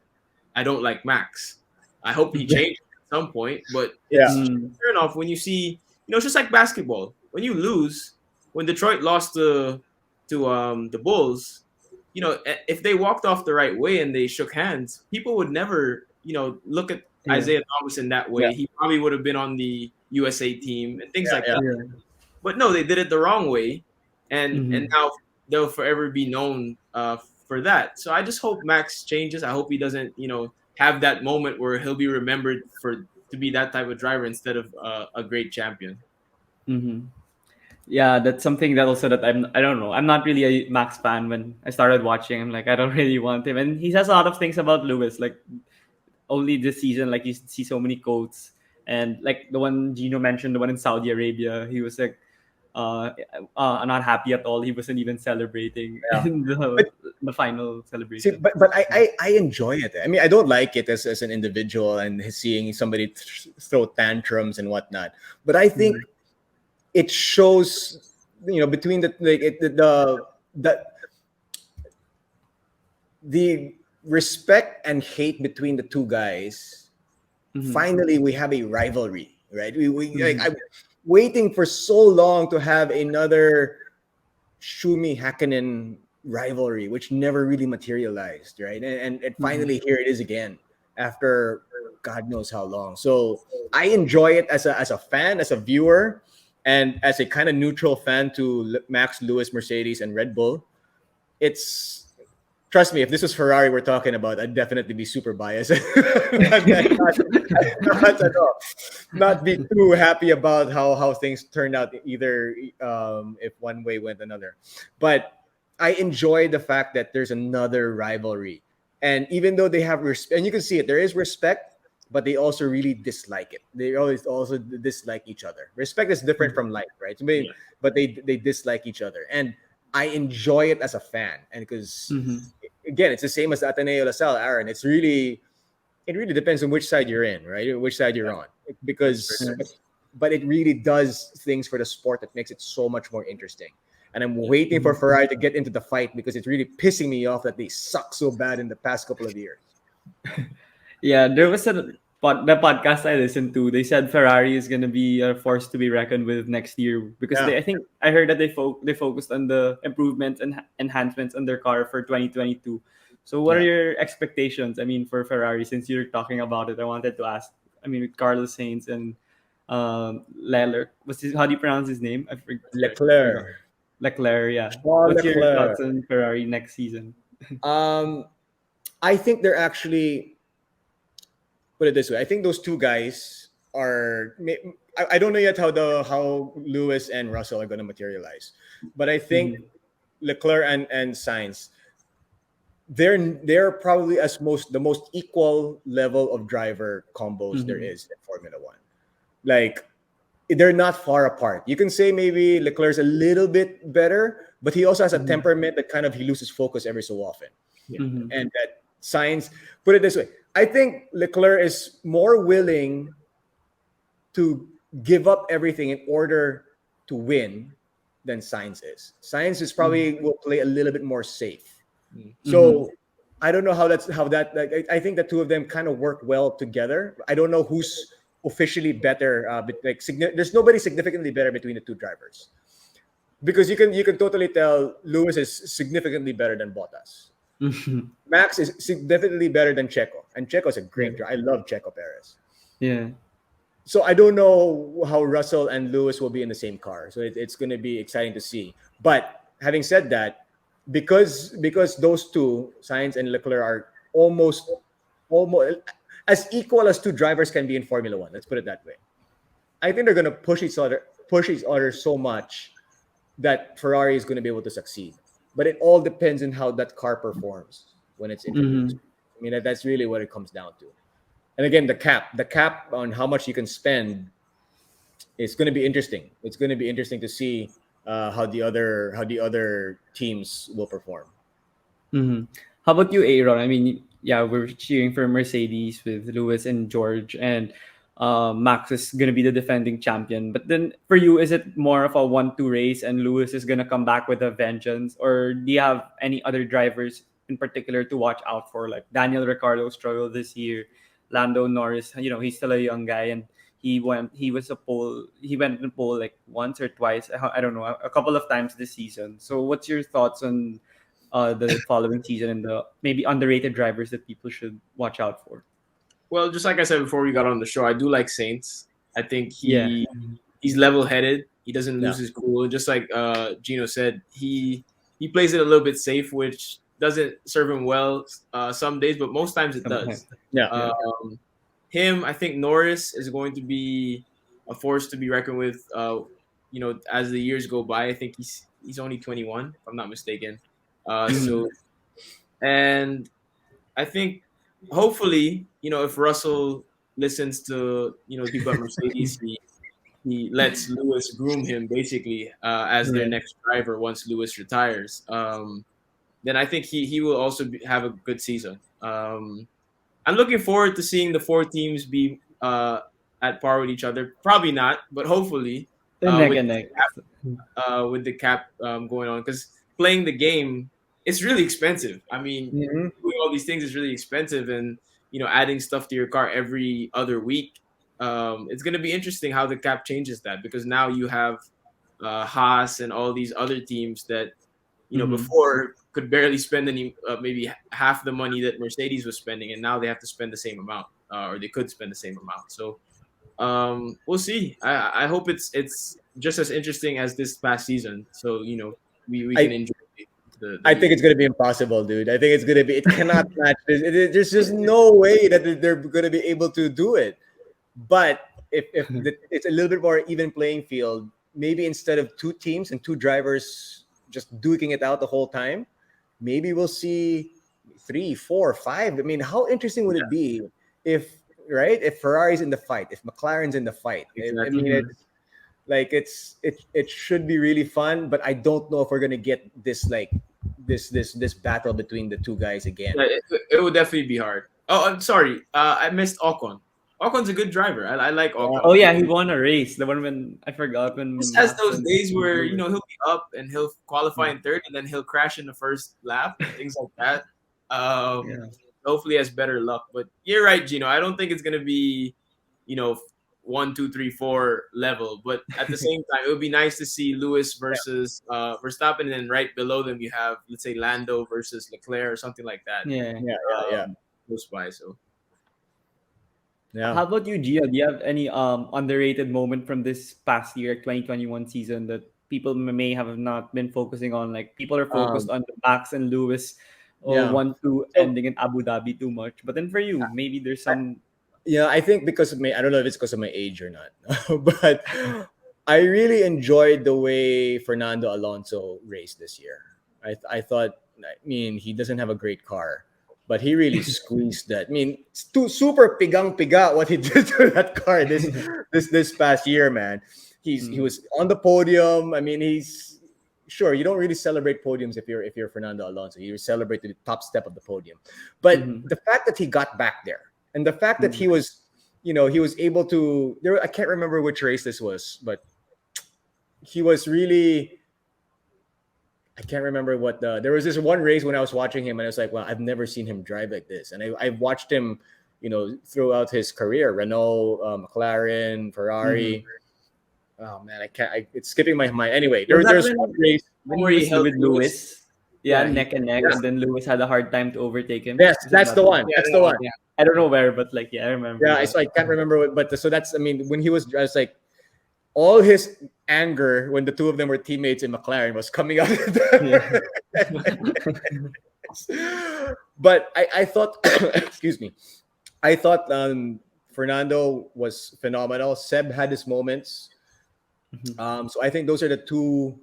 I don't like Max. I hope he changes at some point, but it's turn off when you see, it's just like basketball. When you lose, when Detroit lost to the Bulls, if they walked off the right way and they shook hands, people would never, look at Isaiah Thomas in that way. He probably would have been on the USA team and things like that. But no, they did it the wrong way, and now they'll forever be known for that. So I just hope Max changes. I hope he doesn't, have that moment where he'll be remembered to be that type of driver instead of a great champion. Yeah, that's something that also that I don't know. I'm not really a Max fan. When I started watching, I'm like, I don't really want him. And he says a lot of things about Lewis, like only this season, like you see so many quotes. And like the one Gino mentioned, the one in Saudi Arabia, he was like, not happy at all. He wasn't even celebrating in the final celebration. See, but I enjoy it. I mean, I don't like it as an individual and seeing somebody throw tantrums and whatnot. But I think it shows, between the respect and hate between the two guys. Finally, we have a rivalry, right? I'm waiting for so long to have another Schumi Hakkinen rivalry, which never really materialized, right? And finally, here it is again after God knows how long. So I enjoy it as a fan, as a viewer, and as a kind of neutral fan to Max, Lewis, Mercedes, and Red Bull. Trust me, if this was Ferrari we're talking about, I'd definitely be super biased. not at all. Not be too happy about how things turned out, either if one way went another. But I enjoy the fact that there's another rivalry. And even though they have respect, and you can see it, there is respect, but they also really dislike it. They always also dislike each other. Respect is different from like, right? But they dislike each other. And I enjoy it as a fan. And because, again, it's the same as Ateneo LaSalle, Aaron. It's it really depends on which side you're in, right? Which side you're on, because Yeah. but it really does things for the sport that makes it so much more interesting. And I'm waiting for Ferrari to get into the fight because it's really pissing me off that they suck so bad in the past couple of years. Yeah, there was the podcast I listened to. They said Ferrari is gonna be a force to be reckoned with next year because Yeah. I think I heard that they focused on the improvements and enhancements on their car for 2022. So what are Yeah. your expectations? I mean, for Ferrari, since you're talking about it, I wanted to ask. I mean, with Carlos Sainz and Leclerc, how do you pronounce his name? Forgot. Leclerc. Leclerc, yeah. Charles What's your Leclerc. thoughts on Ferrari next season? Um, I think they're actually, put it this way. I think those two guys are. I don't know yet how Lewis and Russell are going to materialize, but I think Leclerc and Sainz, they're probably the most equal level of driver combos there is in Formula One. Like, they're not far apart. You can say maybe Leclerc's a little bit better, but he also has a temperament that kind of he loses focus every so often. And that Sainz, put it this way, I think Leclerc is more willing to give up everything in order to win than Sainz is. Sainz is probably will play a little bit more safe. So I don't know how that. Like, I think the two of them kind of work well together. I don't know who's officially better. But there's nobody significantly better between the two drivers, because you can totally tell Lewis is significantly better than Bottas. Max is significantly better than Checo, and Checo's a great driver. I love Checo Perez. Yeah. So I don't know how Russell and Lewis will be in the same car. So it's going to be exciting to see. But having said that, because those two, Sainz and Leclerc, are almost as equal as two drivers can be in Formula One. Let's put it that way. I think they're going to push each other so much that Ferrari is going to be able to succeed. But it all depends on how that car performs when it's introduced. I mean, that's really what it comes down to. And again, the cap on how much you can spend is going to be interesting. It's going to be interesting to see how the other teams will perform. How about you, Aaron? I mean, yeah, we're cheering for Mercedes with Lewis and George, and Max is gonna be the defending champion. But then for you, is it more of a 1-2 race, and Lewis is gonna come back with a vengeance, or do you have any other drivers in particular to watch out for? Like Daniel Ricciardo struggled this year, Lando Norris. You know, he's still a young guy, and he went in pole like once or twice. I don't know, a couple of times this season. So what's your thoughts on the following season and the maybe underrated drivers that people should watch out for? Well, just like I said before we got on the show, I do like Saints. I think Yeah. he's level-headed. He doesn't lose his cool. Just like Gino said, he plays it a little bit safe, which doesn't serve him well some days, but most times it does. Him, I think Norris is going to be a force to be reckoned with. As the years go by, I think he's only 21, if I'm not mistaken. And I think hopefully, if Russell listens to people at Mercedes, he lets Lewis groom him basically as their next driver once Lewis retires. Then I think he will also have a good season. I'm looking forward to seeing the four teams be at par with each other. Probably not, but hopefully with the cap going on, because playing the game, it's really expensive. I mean, doing all these things is really expensive, and adding stuff to your car every other week. It's going to be interesting how the cap changes that, because now you have Haas and all these other teams that before could barely spend any, maybe half the money that Mercedes was spending, and now they have to spend the same amount, or they could spend the same amount. So we'll see. I hope it's just as interesting as this past season. So we can enjoy. I think it's going to be impossible, dude. I think it's going to be. It cannot match this. There's just no way that they're going to be able to do it. But if it's a little bit more even playing field, maybe instead of two teams and two drivers just duking it out the whole time, maybe we'll see 3, 4, 5. I mean, how interesting would it be if Ferrari's in the fight, if McLaren's in the fight? Exactly. I mean, it should be really fun, but I don't know if we're gonna get this battle between the two guys again. It would definitely be hard. Oh, I'm sorry. I missed Ocon. Ocon's a good driver. I like Ocon. Oh yeah, he won a race. The one when I forgot Just when has Max those and days where he'll be up and he'll qualify in third, and then he'll crash in the first lap, things like that. yeah. Hopefully, he has better luck. But you're right, Gino. I don't think it's gonna be, you know, 1, 2, 3, 4 level. But at the same time, it would be nice to see Lewis versus Verstappen, and then right below them you have, let's say, Lando versus Leclerc or something like that. Yeah. Yeah. Close by. So Yeah. How about you, Gia? Do you have any underrated moment from this past year, 2021 season that people may have not been focusing on? Like people are focused Um, on the Max and Lewis yeah. 1-2 So ending in Abu Dhabi too much. But then for you, maybe there's I, some. yeah, I think because of my, I don't know if it's because of my age or not, but I really enjoyed the way Fernando Alonso raced this year. I thought, I mean, he doesn't have a great car, but he really squeezed that. I mean, it's too super pigang piga what he did to that car this past year, man. He Mm, was on the podium. I mean, he's sure you don't really celebrate podiums if you're Fernando Alonso. You celebrate the top step of the podium, but mhm, the fact that he got back there and the fact that mm, he was, he was able to. There, I can't remember which race this was, but he was really. I can't remember what there was this one race when I was watching him and I was like, well, I've never seen him drive like this. And I watched him, throughout his career, Renault, McLaren, mhm. Ferrari. Oh man, I can't. It's skipping my mind. Anyway, Was that there's one race. when he where he was held with Lewis. Lewis? Yeah, Yeah, he neck and neck, Yes, and then Lewis had a hard time to overtake him. yes, Was it that's that the one? one. yeah, That's the that one. one, yeah. I don't know where, but like yeah, I remember Yeah, that. so I can't remember what, but so that's. I mean, when he was, I was like, all his anger when the two of them were teammates in McLaren was coming out of Yeah. the. But I thought, excuse me, I thought Fernando was phenomenal. Seb had his moments. Mhm. So I think those are the two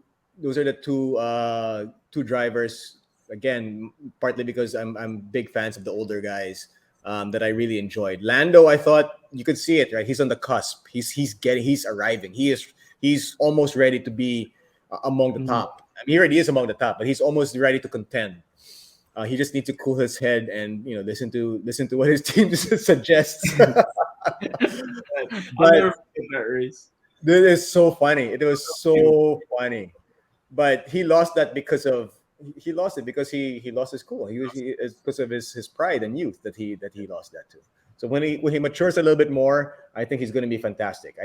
drivers. Again, partly because I'm big fans of the older guys that I really enjoyed. Lando, I thought you could see it, right? He's on the cusp. He's arriving. He's almost ready to be among the Mhm. top. I mean, he already is among the top, but he's almost ready to contend. He just needs to cool his head and listen to what his team suggests. I'll But never forget that race. this is so funny. It was so funny. But he lost it because he lost his cool. It's because of his pride and youth that he lost that too. So when he matures a little bit more, I think he's going to be fantastic.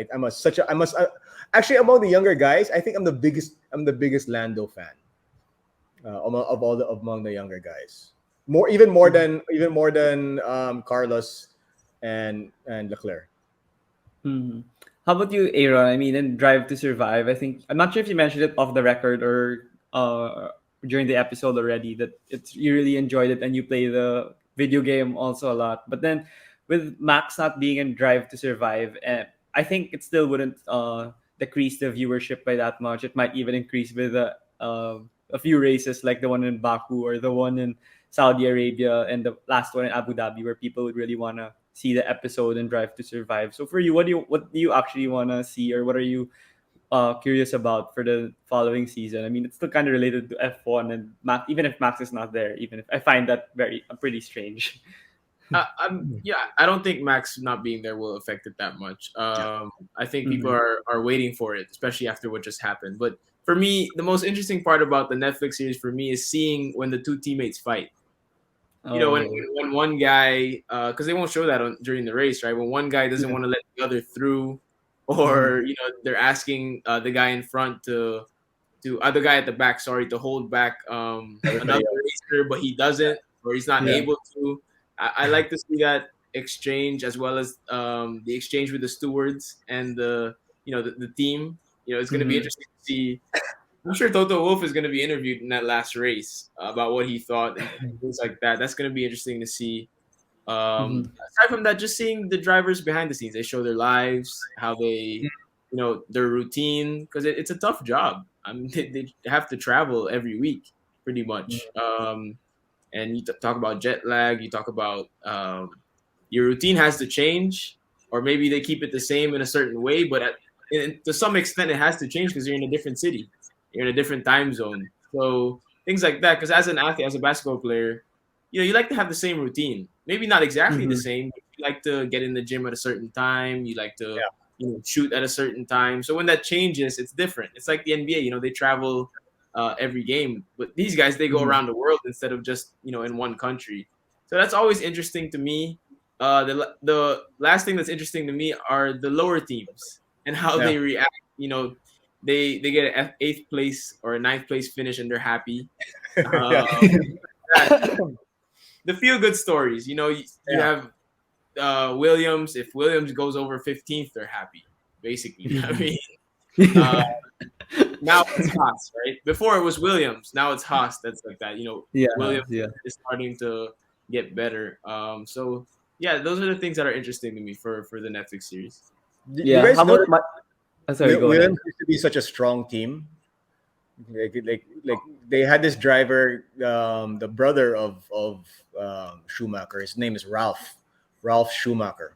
Actually among the younger guys, I think I'm the biggest Lando fan among the younger guys. Even more than Carlos and Leclerc. Mhm. How about you, Aaron? I mean, in Drive to Survive, I think I'm not sure if you mentioned it off the record or during the episode already that you really enjoyed it and you play the video game also a lot. But then with Max not being in Drive to Survive, I think it still wouldn't decrease the viewership by that much. It might even increase with a few races like the one in Baku or the one in Saudi Arabia and the last one in Abu Dhabi, where people would really want to see the episode and Drive to Survive. So for you, what do you actually want to see, or what are you curious about for the following season? I mean, it's still kind of related to F1 and Max, even if Max is not there. Even if I find that pretty strange. I don't think Max not being there will affect it that much. I think people Mhm. are waiting for it, especially after what just happened. But for me, the most interesting part about the Netflix series for me is seeing when the two teammates fight. When Oh. one guy, because they won't show that during the race, right? When one guy doesn't Yeah. want to let the other through, Mhm. or they're asking the guy in front to other guy at the back, sorry, to hold back Everybody another else. racer, but he doesn't, or he's not Yeah. able to. I like to see that exchange as well as the exchange with the stewards and the team. It's going to be Mhm. interesting to see. I'm sure Toto Wolff is going to be interviewed in that last race about what he thought and things like that. That's going to be interesting to see. Mhm. Aside from that, just seeing the drivers behind the scenes, they show their lives, how they, their routine, because it's a tough job. I mean, they have to travel every week, pretty much. And you talk about jet lag, you talk about your routine has to change, or maybe they keep it the same in a certain way, but to some extent, it has to change because you're in a different city, you're in a different time zone. So things like that. Because as an athlete, as a basketball player, you like to have the same routine. maybe not exactly the Mhm. same. But you like to get in the gym at a certain time. You like to, Yeah. shoot at a certain time. So when that changes, it's different. It's like the NBA. They travel every game, but these guys they go Mhm. around the world instead of just in one country. So that's always interesting to me. The last thing that's interesting to me are the lower teams and how Yeah. they react. They get an eighth place or a ninth place finish and they're happy. Yeah. Uh, that, the feel good stories. You Yeah. have Williams. If Williams goes over 15th, they're happy. Basically, I Mhm. mean, uh, now it's Haas, right? Before it was Williams. Now it's Haas. That's like that. Yeah, Williams yeah. is starting to get better. So yeah, those are the things that are interesting to me for the Netflix series. You Yeah. guys How know about sorry, go ahead. Williams used to be such a strong team. Like they had this driver, the brother of Schumacher. His name is Ralph Schumacher.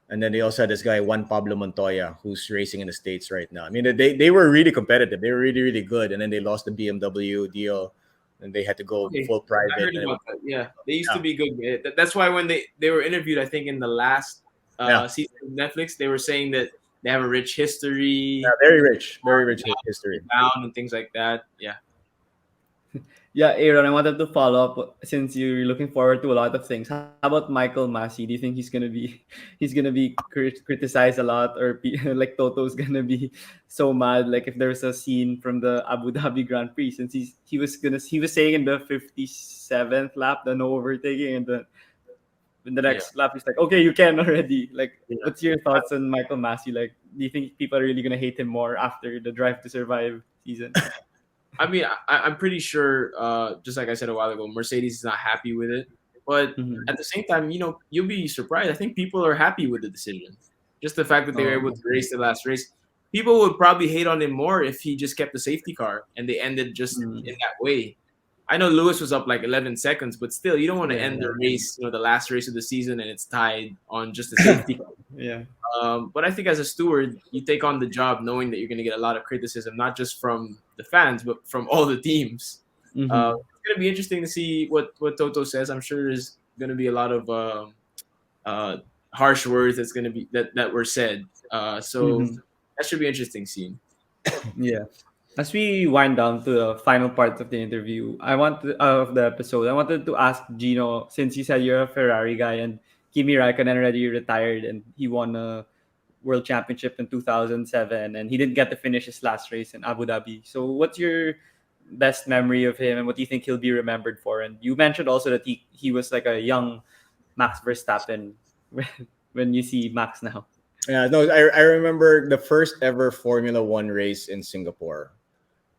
And then they also had this guy Juan Pablo Montoya, who's racing in the States right now. I mean, they were really competitive. They were really really good. And then they lost the BMW deal, and they had to go Okay, full I private. heard And about that. Yeah, they used to yeah, be good. That's why when they were interviewed, I think in the last yeah, season of Netflix, they were saying that they have a rich history, yeah, very rich history. down and things like that. Yeah. Yeah, Aaron, I wanted to follow up since you're looking forward to a lot of things. How about Michael Massey? Do you think he's gonna be criticized a lot, or like Toto's gonna be so mad? Like if there's a scene from the Abu Dhabi Grand Prix, since he was saying in the 57th lap the no overtaking, and in the Yeah. next lap he's like, okay, you can already. Like, Yeah. what's your thoughts on Michael Massey? Like, do you think people are really gonna hate him more after the Drive to Survive season? I mean, I'm pretty sure, just like I said a while ago, Mercedes is not happy with it. But Mhm. at the same time, you'll be surprised. I think people are happy with the decision. Just the fact that they were Oh, able to race the last race. People would probably hate on him more if he just kept the safety car and they ended just mm. in that way. I know Lewis was up like 11 seconds, but still, you don't want to Yeah, end the race, the last race of the season, and it's tied on just a safety car. yeah. But I think as a steward, you take on the job knowing that you're going to get a lot of criticism, not just from the fans, but from all the teams. Mm-hmm. It's going to be interesting to see what Toto says. I'm sure there's going to be a lot of uh, harsh words that's going to be that were said. So Mm-hmm. that should be interesting scene. Yeah. As we wind down to the final part of the interview, of the episode, I wanted to ask Gino, since you said you're a Ferrari guy and Kimi Raikkonen already retired and he won a world championship in 2007 and he didn't get to finish his last race in Abu Dhabi. So what's your best memory of him and what do you think he'll be remembered for? And you mentioned also that he was like a young Max Verstappen when you see Max now. Yeah, no, I remember the first ever Formula One race in Singapore.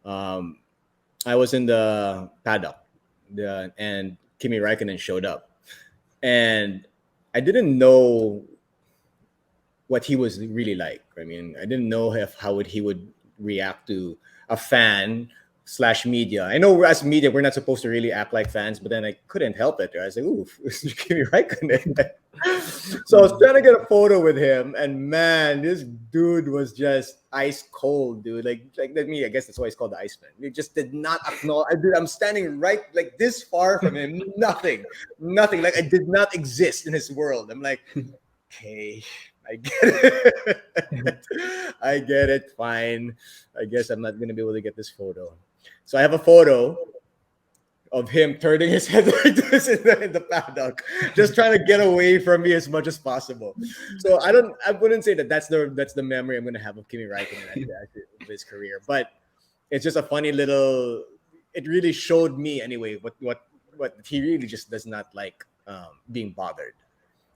Um, I was in the paddock, and Kimi Raikkonen showed up, and I didn't know what he was really like. I mean, I didn't know how he would react to a fan slash media. I know as media we're not supposed to really act like fans, but then I couldn't help it. I was like, "Ooh, Kimi Raikkonen." So I was trying to get a photo with him, and man, this dude was just ice cold, dude. Like me, I guess that's why he's called the Iceman. He just did not acknowledge. I'm standing right like this far from him, nothing. Like I did not exist in his world. I'm like, okay, I get it. I get it. Fine. I guess I'm not gonna be able to get this photo. So I have a photo of him turning his head like this in the paddock, just trying to get away from me as much as possible. So I wouldn't say that that's the memory I'm gonna have of Kimi Raikkonen at his career, but it's just a funny little. It really showed me anyway what he really just does not like being bothered,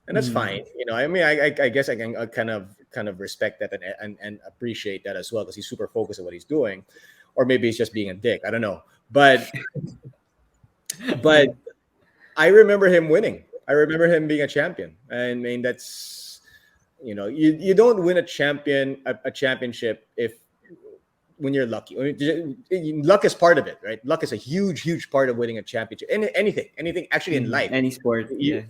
and that's Mhm. fine. I mean, I guess I can kind of respect that and appreciate that as well because he's super focused on what he's doing, or maybe he's just being a dick. I don't know, but I remember him winning. I remember him being a champion. I mean, that's you don't win a championship if when you're lucky. I mean, luck is part of it, right? Luck is a huge part of winning a championship. Anything actually in life. Any sport, yeah.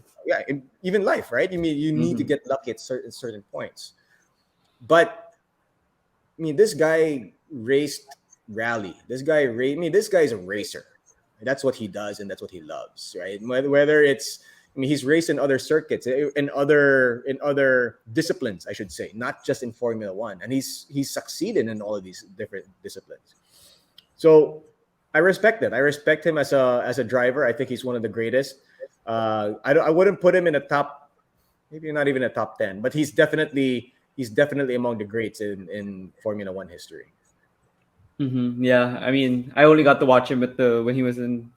Even life, right? I mean, you need to Mhm. get lucky at certain points. But I mean, this guy raced rally. This guy is a racer. That's what he does, and that's what he loves, right? Whether it's I mean, he's raced in other circuits, in other disciplines, I should say, not just in Formula One, and he's succeeded in all of these different disciplines. So I respect that. I respect him as a driver. I think he's one of the greatest. I wouldn't put him in a top, maybe not even a top 10, but he's definitely among the greats in Formula One history. Yeah, I mean, I only got to watch him when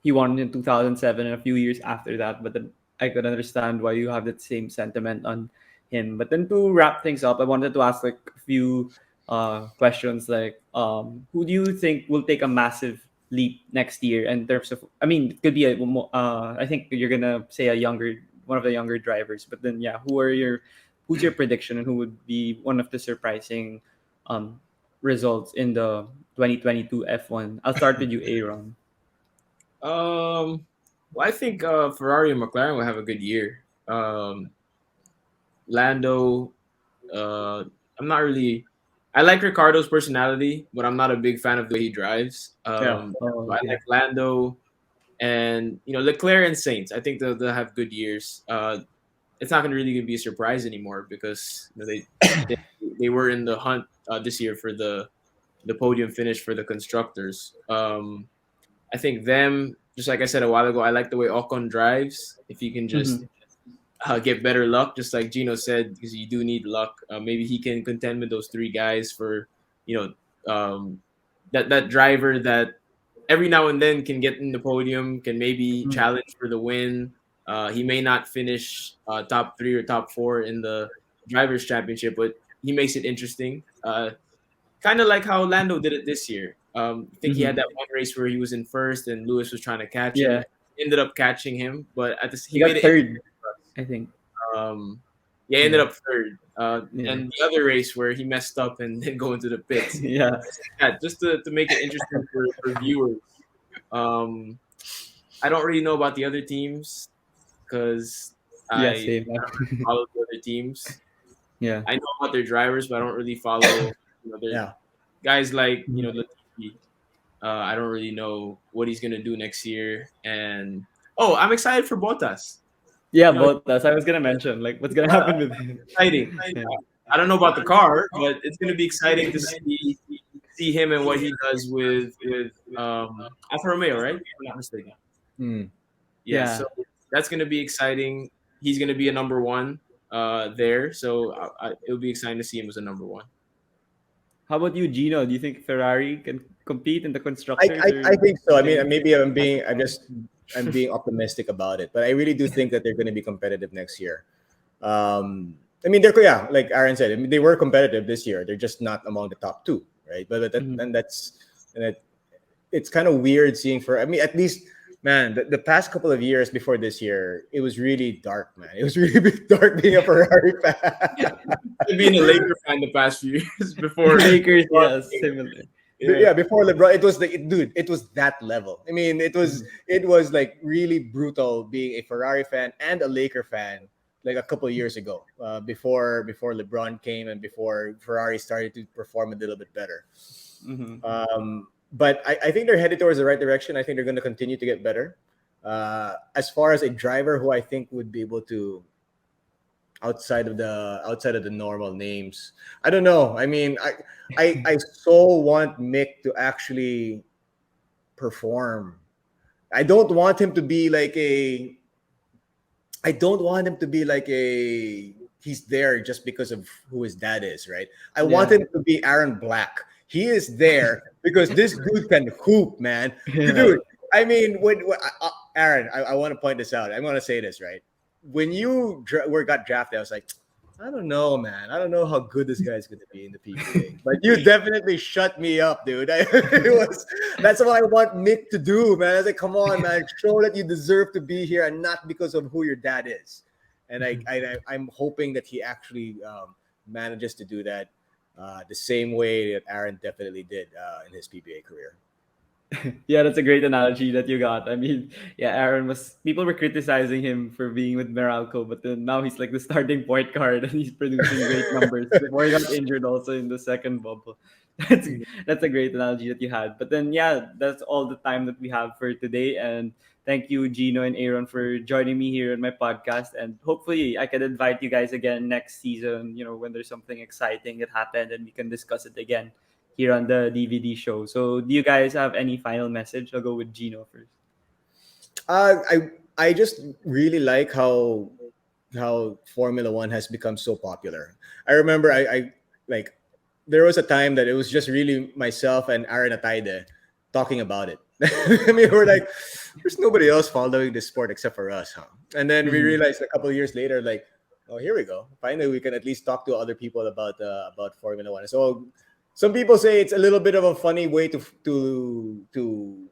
he won in 2007 and a few years after that. But then I could understand why you have that same sentiment on him. But then to wrap things up, I wanted to ask like a few questions like who do you think will take a massive leap next year in terms of, I mean, it could be I think you're gonna say one of the younger drivers, but then yeah, who's your prediction and who would be one of the surprising um results in the 2022 F1? I'll start with you, Aaron. Well, I think Ferrari and McLaren will have a good year. Lando, uh, I'm not really. I like Ricardo's personality, but I'm not a big fan of the way he drives. Yeah. So I like Lando, and Leclerc and Saints. I think they'll have good years. It's not going to really be a surprise anymore because they were in the hunt this year for the podium finish for the constructors. I think them, just like I said a while ago, I like the way Ocon drives. If he can just get better luck, just like Gino said, because you do need luck. Maybe he can contend with those three guys for, that driver that every now and then can get in the podium, can maybe challenge for the win. He may not finish top 3 or top 4 in the drivers' championship, but he makes it interesting. Kind of like how Lando did it this year. I think he had that one race where he was in first and Lewis was trying to catch him. Yeah. Ended up catching him, but He made got it third, I think. Yeah, ended up third. Yeah. And the other race where he messed up and then go into the pits. Yeah. Yeah, just to make it interesting for viewers. I don't really know about the other teams because Yeah, I same. don't follow the other teams. Yeah. I know about their drivers, but I don't really follow their Yeah. guys like Latifi. I don't really know what he's gonna do next year, and I'm excited for Bottas. Yeah, Bottas. I was gonna mention like what's gonna happen with him. Exciting. Yeah. I don't know about the car, but it's gonna be exciting to see him and what he does with Alfa Romeo, right? If I'm not mistaken. Hmm. Yeah, Yeah. so that's gonna be exciting. He's gonna be a number one there, so it'll be exciting to see him as a number one. How about you, Gino? Do you think Ferrari can compete in the I, constructors? I, I think so. I mean, maybe I'm being optimistic about it, but I really do think that they're going to be competitive next year. I mean, like Aaron said, I mean, they were competitive this year. They're just not among the top 2, right? But it's kind of weird seeing I mean, at least, man, the past couple of years before this year, it was really dark, man. It was really dark being a Ferrari fan. Being a Laker fan the past few years before Lakers, yeah, similar. Yeah, before LeBron, it was like, dude, it was that level. I mean, it was like really brutal being a Ferrari fan and a Laker fan like a couple of years ago, before LeBron came and before Ferrari started to perform a little bit better. But I think they're headed towards the right direction. I think they're going to continue to get better. As far as a driver who I think would be able to, outside of the normal names, I don't know. I mean, I so want Mick to actually perform. I don't want him to be like a. I don't want him to be like a. He's there just because of who his dad is, right? I want him to be Aaron Black. He is there because this dude can hoop, man. Yeah. Dude, I mean, Aaron, I want to point this out. I'm going to say this, right? When you got drafted, I was like, I don't know, man. I don't know how good this guy's going to be in the PGA. But you definitely shut me up, dude. That's what I want Mick to do, man. I was like, come on, man. Show that you deserve to be here and not because of who your dad is. And I'm hoping that he actually manages to do that the same way that Aaron definitely did in his PBA career. Yeah, that's a great analogy that you got. I mean, yeah, Aaron was people were criticizing him for being with Meralco, but then now he's like the starting point guard and he's producing great numbers before he got injured also in the second bubble. That's that's a great analogy that you had. But then yeah, that's all the time that we have for today. And thank you, Gino and Aaron, for joining me here on my podcast. And hopefully I can invite you guys again next season, when there's something exciting that happened and we can discuss it again here on the DVD show. So, do you guys have any final message? I'll go with Gino first. I just really like how Formula One has become so popular. I remember I like there was a time that it was just really myself and Aaron Ataide talking about it. I mean, we're like, there's nobody else following this sport except for us, huh? And then we realized a couple of years later, like, oh, here we go. Finally, we can at least talk to other people about Formula One. So some people say it's a little bit of a funny way to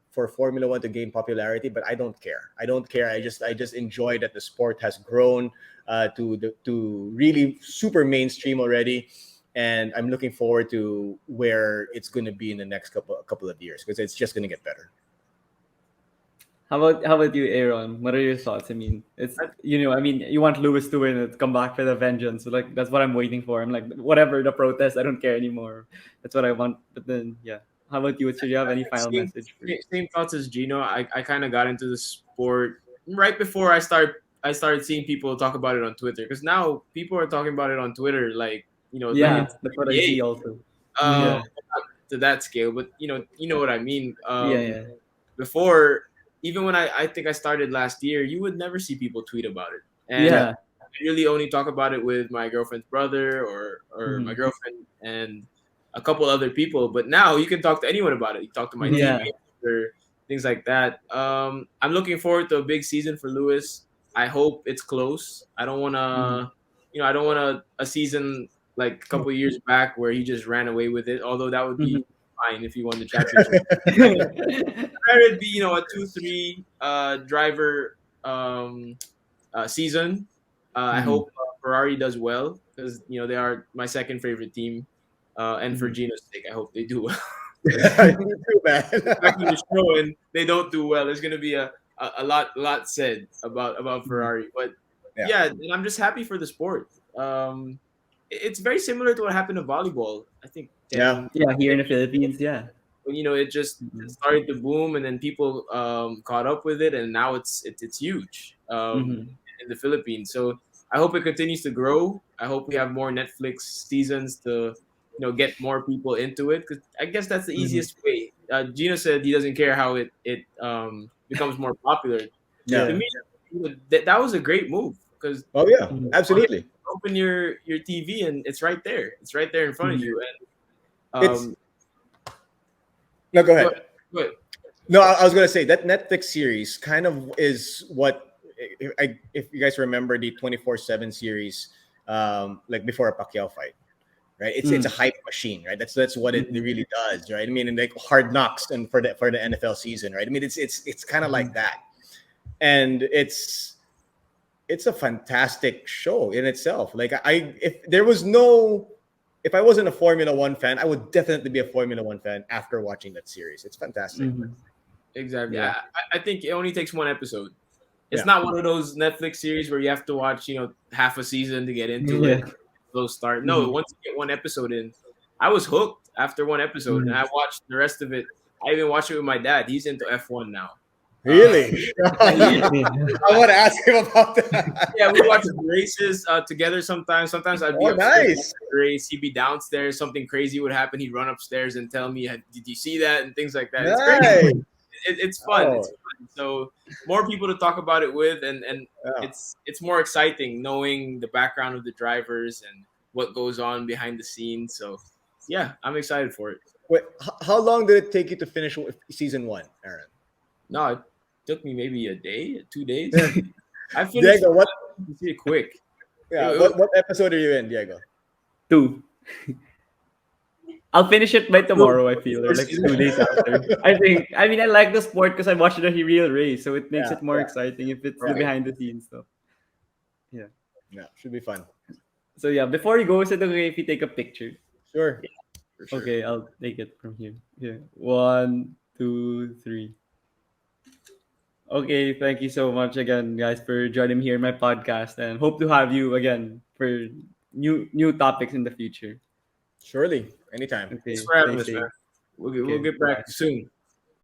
for Formula One to gain popularity, but I don't care. I don't care. I just enjoy that the sport has grown to really super mainstream already, and I'm looking forward to where it's going to be in the next couple of years because it's just going to get better. How about you, Aaron? What are your thoughts? I mean, you want Lewis to win it, come back with a vengeance. So like that's what I'm waiting for. I'm like, whatever the protest, I don't care anymore. That's what I want. But then, yeah. How about you? Do you have any final Same, message for same thoughts as Gino. I kind of got into the sport right before I started seeing people talk about it on Twitter because now people are talking about it on Twitter like Yeah, like it's that's what I NBA. see also. Um, Yeah. not to that scale, but you know what I mean. Yeah, yeah. Before, even when I think I started last year, you would never see people tweet about it, and Yeah. I really only talk about it with my girlfriend's brother or my Mhm. girlfriend and a couple other people. But now you can talk to anyone about it. You talk to my Yeah. teammates or things like that. I'm looking forward to a big season for Lewis. I hope it's close. I don't want Mhm. to, I don't want a season like a couple years back where he just ran away with it. Although that would Mhm. be fine if he won the championship. Rather it be a 2-3 driver season. I Mhm. hope Ferrari does well because they are my second favorite team, and for Mhm. Gino's sake, I hope they do well. Too bad. Back in the show and they don't do well, there's gonna be a lot said about Mhm. Ferrari. But Yeah. yeah, and I'm just happy for the sport. It's very similar to what happened to volleyball. I think Yeah. 10 Yeah, here in the 10 Philippines, yeah. when it just Mhm. started to boom and then people caught up with it and now it's huge Mhm. in the Philippines. So I hope it continues to grow. I hope we have more Netflix seasons to get more people into it because I guess that's the Mhm. easiest way. Gino said he doesn't care how it becomes more popular. Yeah. To Yeah. me, that was a great move because Oh yeah. Mhm. Absolutely. open your TV and it's right there. It's right there in front of Mhm. you. And It's no. Go go ahead. ahead. Go ahead. No, I was gonna say that Netflix series kind of is what if you guys remember the 24/7 series, like before a Pacquiao fight, right? It's a Mhm. hype machine, right? That's what it Mhm. really does, right? I mean, and like Hard Knocks and for the NFL season, right? I mean, it's kind of like Mhm. that, and it's a fantastic show in itself. Like if I wasn't a Formula One fan, I would definitely be a Formula One fan after watching that series. It's fantastic. Mhm. Exactly. Yeah. I think it only takes one episode. It's Yeah. not one of those Netflix series where you have to watch, half a season to get into it. Yeah. Slow start. No, Mhm. once you get one episode in, I was hooked after one episode, and Mhm. I watched the rest of it. I even watched it with my dad. He's into F1 now. Uh, Really? yeah, he is. Yeah. I want to ask him about Yeah, we watch that. the races together sometimes. Sometimes I'd be Oh, upstairs nice. watching the race. He'd be downstairs. Something crazy would happen. He'd run upstairs and tell me, "Did you see that?" and things like that. It's crazy. Nice. It's fun. Oh, It's fun. So more people to talk about it with, and yeah. it's more exciting knowing the background of the drivers and what goes on behind the scenes. So yeah, I'm excited for it. Wait, how long did it take you to finish season one, Aaron? No, it took me maybe a day, 2 days. I finished Diego, what? it quick. Yeah, what episode are you in, Diego? 2. I'll finish it by tomorrow, I feel, or First like season. 2 days after. I think. I mean, I like the sport because I watched the real race, so it makes Yeah, it more yeah, exciting if it's the right. behind the scenes stuff. Yeah. Yeah, should be fun. So yeah, before you go, is it okay if you take a picture? Sure. For sure. Okay, I'll take it from here. Yeah. One, 2, 3. Okay, thank you so much again, guys, for joining me here in my podcast, and hope to have you again for new topics in the future. Surely, anytime. Okay, Thanks for having stay us, man. safe. We'll Okay, get bye. back soon.